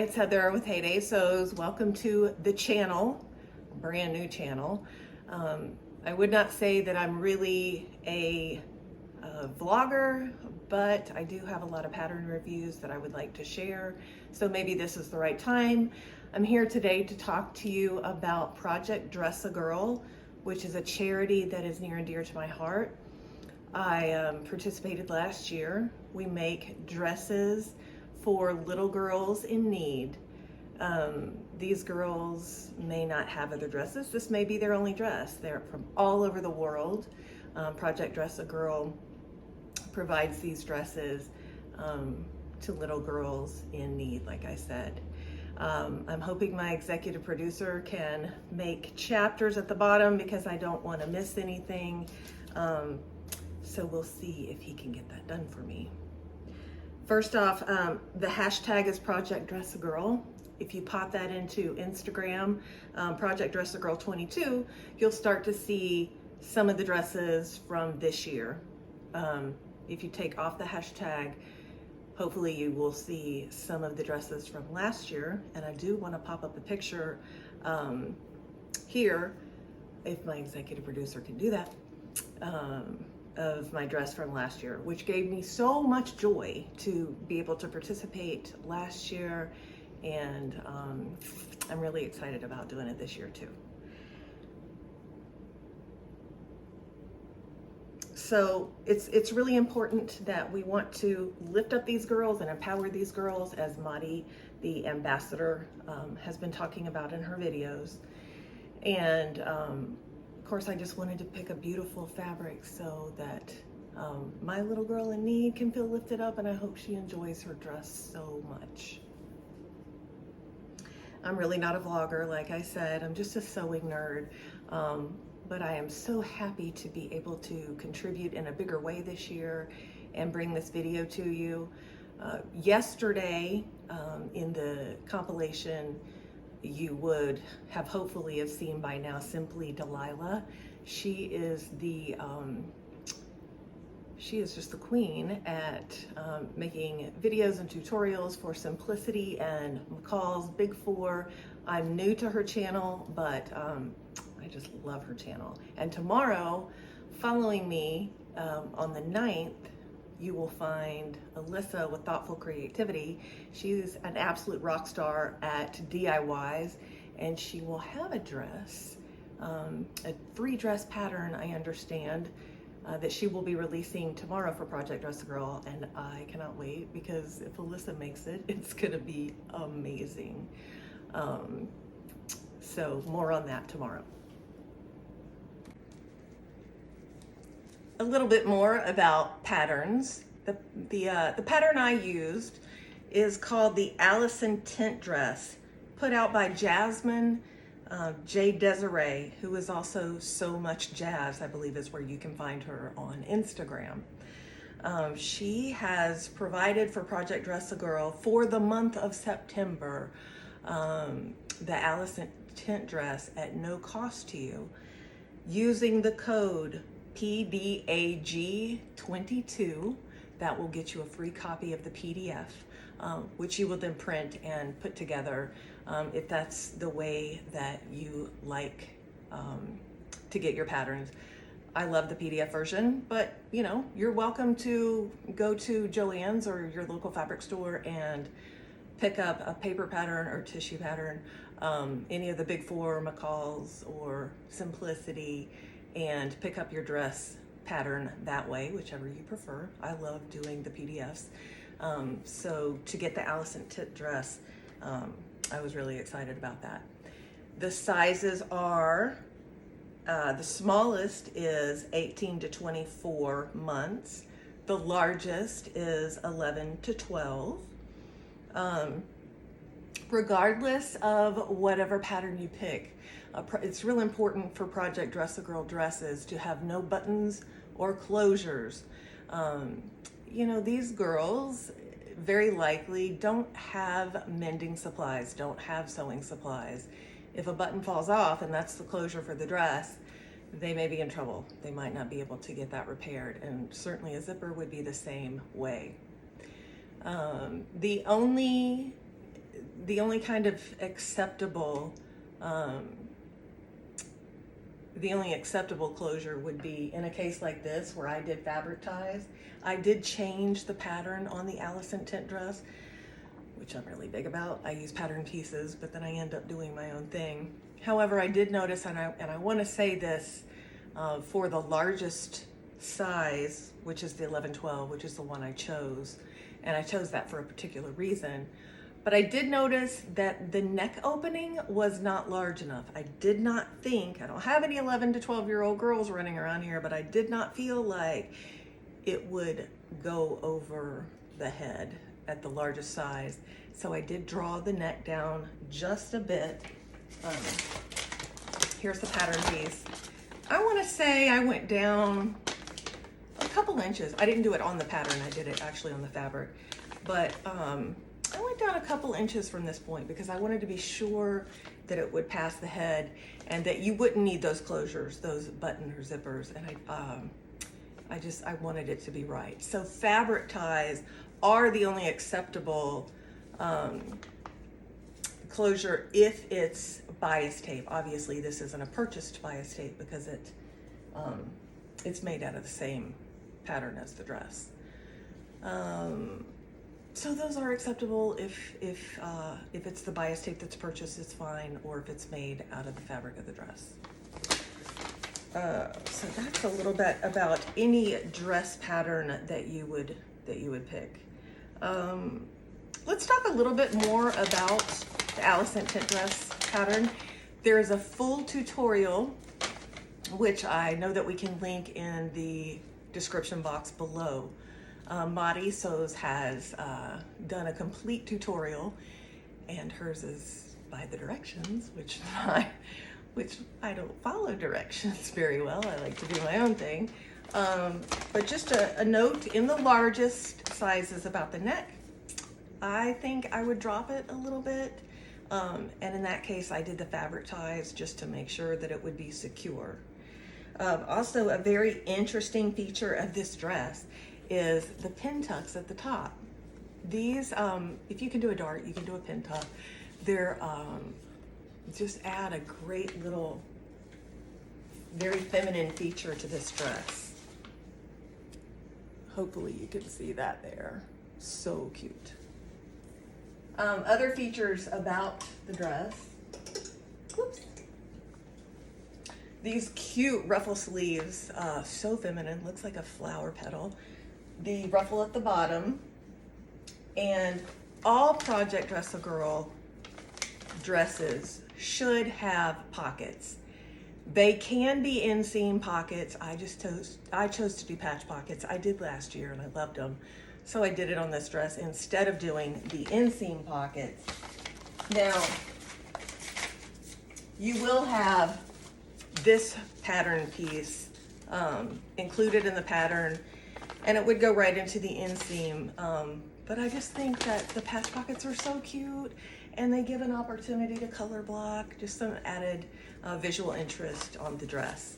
it's Heather with Heyday Sews. Welcome to the channel, brand new channel. I would not say that I'm really a vlogger, but I do have a lot of pattern reviews that I would like to share. So maybe this is the right time. I'm here today to talk to you about Project Dress a Girl, which is a charity that is near and dear to my heart. I participated last year. We make dresses for little girls in need. These girls may not have other dresses. This may be their only dress. They're from all over the world. Project Dress a Girl provides these dresses to little girls in need, like I said. I'm hoping my executive producer can make chapters at the bottom because I don't want to miss anything. So we'll see if he can get that done for me. First off, the hashtag is Project Dress a Girl. If you pop that into Instagram, Project Dress a Girl 22, you'll start to see some of the dresses from this year. If you take off the hashtag, hopefully you will see some of the dresses from last year. And I do want to pop up a picture here, if my executive producer can do that, of my dress from last year, which gave me so much joy to be able to participate last year. And I'm really excited about doing it this year too. So it's really important that we want to lift up these girls and empower these girls, as Madi, the ambassador, has been talking about in her videos. And of course, I just wanted to pick a beautiful fabric so that my little girl in need can feel lifted up, and I hope she enjoys her dress so much. I'm really not a vlogger, like I said. I'm just a sewing nerd. But I am so happy to be able to contribute in a bigger way this year and bring this video to you. Yesterday, in the compilation, you would have hopefully have seen by now Simply Delilah. She is just the queen at making videos and tutorials for Simplicity and McCall's Big Four. I'm new to her channel, but I just love her channel. And tomorrow, following me on the 9th, you will find Alyssa with Thoughtful Creativity. She's an absolute rock star at DIYs, and she will have a dress, a 3-dress pattern, I understand, that she will be releasing tomorrow for Project Dress a Girl, and I cannot wait, because if Alyssa makes it, it's gonna be amazing. So more on that tomorrow. A little bit more about patterns. The pattern I used is called the Allison Dress, put out by Jasmine J. Desiree, who is also So Much Jazz, I believe is where you can find her on Instagram. She has provided for Project Dress a Girl for the month of September, the Allison dress at no cost to you, using the code PDAG22. That will get you a free copy of the PDF, which you will then print and put together if that's the way that you like to get your patterns. I love the PDF version, but you know, you're welcome to go to Joann's or your local fabric store and pick up a paper pattern or tissue pattern, any of the Big Four, McCall's or Simplicity, and pick up your dress pattern that way, whichever you prefer. I love doing the PDFs. So to get the Allison dress, I was really excited about that. The sizes are, the smallest is 18 to 24 months. The largest is 11 to 12. Regardless of whatever pattern you pick, it's real important for Project Dress a Girl dresses to have no buttons or closures. You know, these girls very likely don't have mending supplies, don't have sewing supplies. If a button falls off and that's the closure for the dress, they may be in trouble. They might not be able to get that repaired, and certainly a zipper would be the same way. The only the only kind of acceptable, the only acceptable closure would be in a case like this where I did fabric ties. I did change the pattern on the Allison tint dress, which I'm really big about. I use pattern pieces, but then I end up doing my own thing. However, I did notice, and I want to say this, for the largest size, which is the 11-12, which is the one I chose, and I chose that for a particular reason. But I did notice that the neck opening was not large enough. I did not think, I don't have any 11 to 12-year-old girls running around here, but I did not feel like it would go over the head at the largest size. So I did draw the neck down just a bit. Here's the pattern piece. I want to say I went down a couple inches. I didn't do it on the pattern, I did it actually on the fabric. But I went down a couple inches from this point because I wanted to be sure that it would pass the head and that you wouldn't need those closures, those button or zippers. And I wanted it to be right. So fabric ties are the only acceptable closure if it's bias tape. Obviously this isn't a purchased bias tape because it's made out of the same pattern as the dress. So those are acceptable if it's the bias tape that's purchased, it's fine, or if it's made out of the fabric of the dress. So that's a little bit about any dress pattern that you would pick. Let's talk a little bit more about the Allison tint dress pattern. There is a full tutorial, which I know that we can link in the description box below. Madi Sews has done a complete tutorial, and hers is by the directions, which I don't follow directions very well. I like to do my own thing. But just a note, in the largest sizes about the neck, I think I would drop it a little bit. And in that case, I did the fabric ties just to make sure that it would be secure. Also, a very interesting feature of this dress is the pin tucks at the top. These, if you can do a dart, you can do a pin tuck. They're just add a great little, very feminine feature to this dress. Hopefully you can see that there. So cute. Other features about the dress. Whoops. These cute ruffle sleeves, so feminine, looks like a flower petal. The ruffle at the bottom, and all Project Dress a Girl dresses should have pockets. They can be inseam pockets. I chose to do patch pockets. I did last year and I loved them. So I did it on this dress instead of doing the inseam pockets. Now, you will have this pattern piece included in the pattern, and it would go right into the inseam. But I just think that the patch pockets are so cute, and they give an opportunity to color block, just some added visual interest on the dress.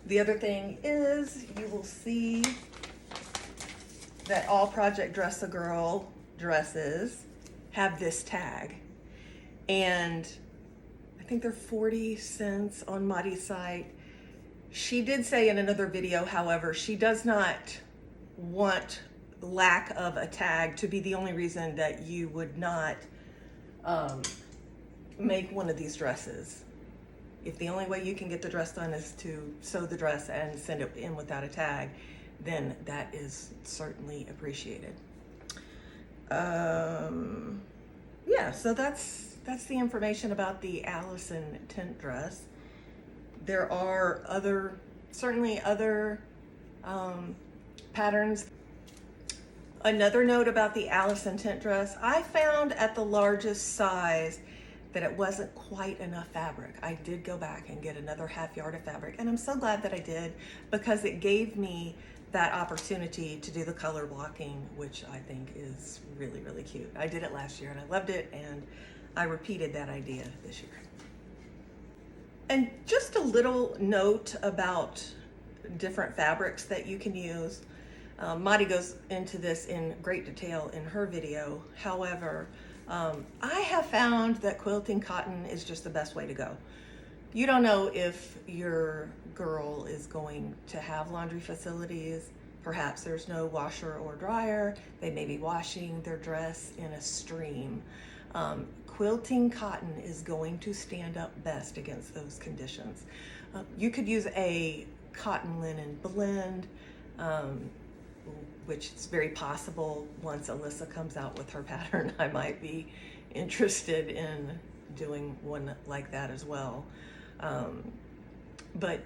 The other thing is you will see that all Project Dress a Girl dresses have this tag. And I think they're 40 cents on Madi's site. She did say in another video, however, she does not want lack of a tag to be the only reason that you would not make one of these dresses. If the only way you can get the dress done is to sew the dress and send it in without a tag, then that is certainly appreciated. Yeah, so that's the information about the Allison tint dress. There are certainly other patterns. Another note about the Allison tint dress, I found at the largest size that it wasn't quite enough fabric. I did go back and get another half yard of fabric, and I'm so glad that I did, because it gave me that opportunity to do the color blocking, which I think is really, really cute. I did it last year and I loved it, and I repeated that idea this year. And just a little note about different fabrics that you can use. Madi goes into this in great detail in her video. However, I have found that quilting cotton is just the best way to go. You don't know if your girl is going to have laundry facilities. Perhaps there's no washer or dryer. They may be washing their dress in a stream. Quilting cotton is going to stand up best against those conditions. You could use a cotton linen blend, which is very possible once Alyssa comes out with her pattern. I might be interested in doing one like that as well. But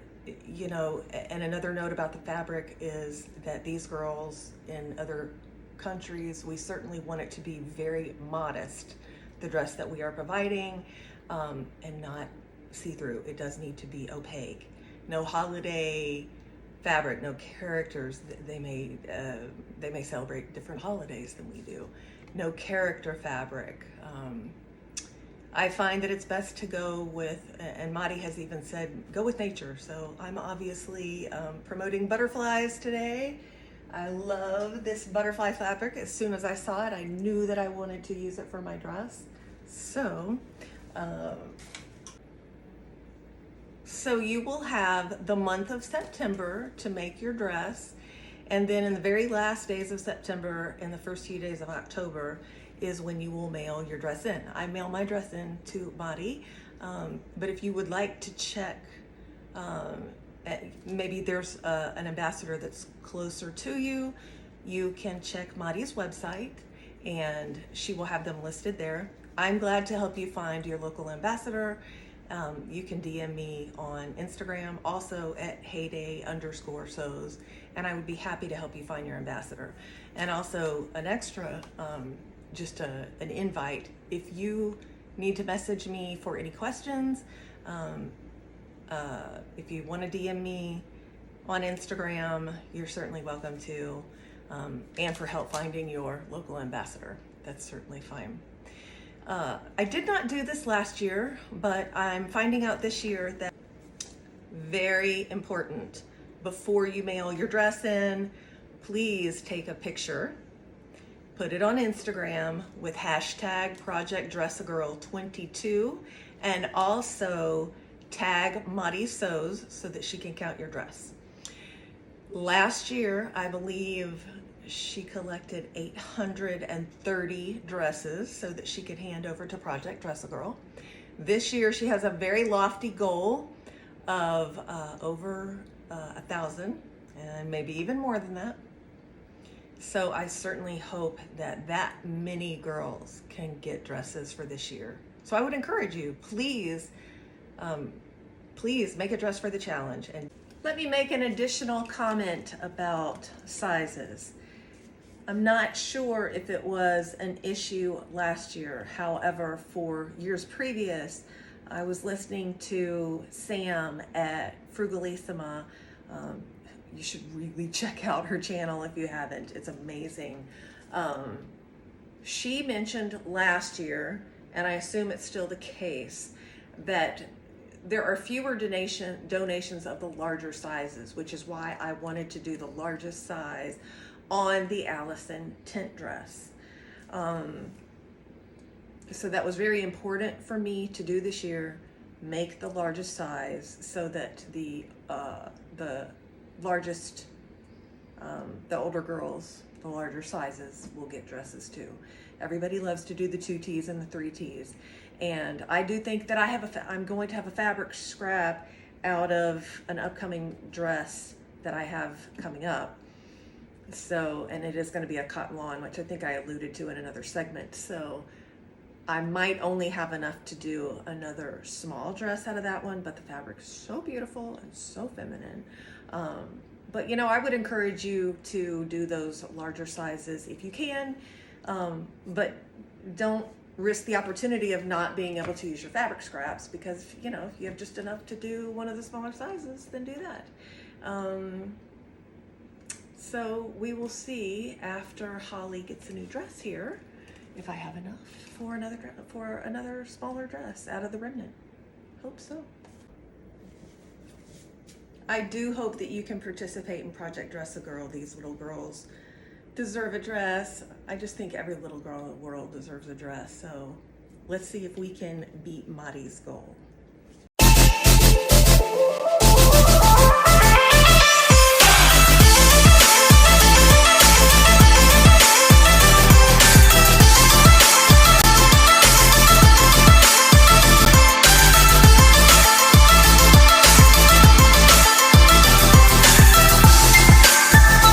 you know, and another note about the fabric is that these girls in other countries, we certainly want it to be very modest, the dress that we are providing, and not see-through. It does need to be opaque. No holiday fabric, no characters. They may celebrate different holidays than we do. No character fabric. I find that it's best to go with, and Madi has even said, go with nature. So I'm obviously promoting butterflies today. I love this butterfly fabric. As soon as I saw it, I knew that I wanted to use it for my dress. So you will have the month of September to make your dress. And then in the very last days of September and the first few days of October is when you will mail your dress in. I mail my dress in to Madi, but if you would like to check, maybe there's an ambassador that's closer to you, you can check Madi's website and she will have them listed there. I'm glad to help you find your local ambassador. You can DM me on Instagram, also at heyday_sews, and I would be happy to help you find your ambassador. And also an extra, just an invite, if you need to message me for any questions, if you want to DM me on Instagram, you're certainly welcome to, and for help finding your local ambassador, that's certainly fine. I did not do this last year, but I'm finding out this year that very important. Before you mail your dress in, please take a picture, put it on Instagram with hashtag ProjectDressAGirl22, and also tag Madi Sews so that she can count your dress. Last year, I believe she collected 830 dresses so that she could hand over to Project Dress a Girl. This year, she has a very lofty goal of over 1,000, and maybe even more than that. So I certainly hope that many girls can get dresses for this year. So I would encourage you, please make a dress for the challenge. And let me make an additional comment about sizes. I'm not sure if it was an issue last year. However, for years previous, I was listening to Sam at Frugalissima. You should really check out her channel if you haven't. It's amazing. She mentioned last year, and I assume it's still the case, that there are fewer donations of the larger sizes, which is why I wanted to do the largest size on the Allison tent dress. So that was very important for me to do this year, make the largest size so that the largest, the older girls, the larger sizes will get dresses too. Everybody loves to do the 2Ts and the 3Ts. And I do think that I'm going to have a fabric scrap out of an upcoming dress that I have coming up. So, and it is going to be a cotton lawn, which I think I alluded to in another segment. So I might only have enough to do another small dress out of that one, but the fabric is so beautiful and so feminine. But you know, I would encourage you to do those larger sizes if you can, but don't risk the opportunity of not being able to use your fabric scraps, because you know, if you have just enough to do one of the smaller sizes, then do that. So we will see after Holly gets a new dress here if I have enough for another smaller dress out of the remnant. Hope so. I do hope that you can participate in Project Dress a Girl. These little girls deserve a dress. I just think every little girl in the world deserves a dress. So let's see if we can beat Mari's goal.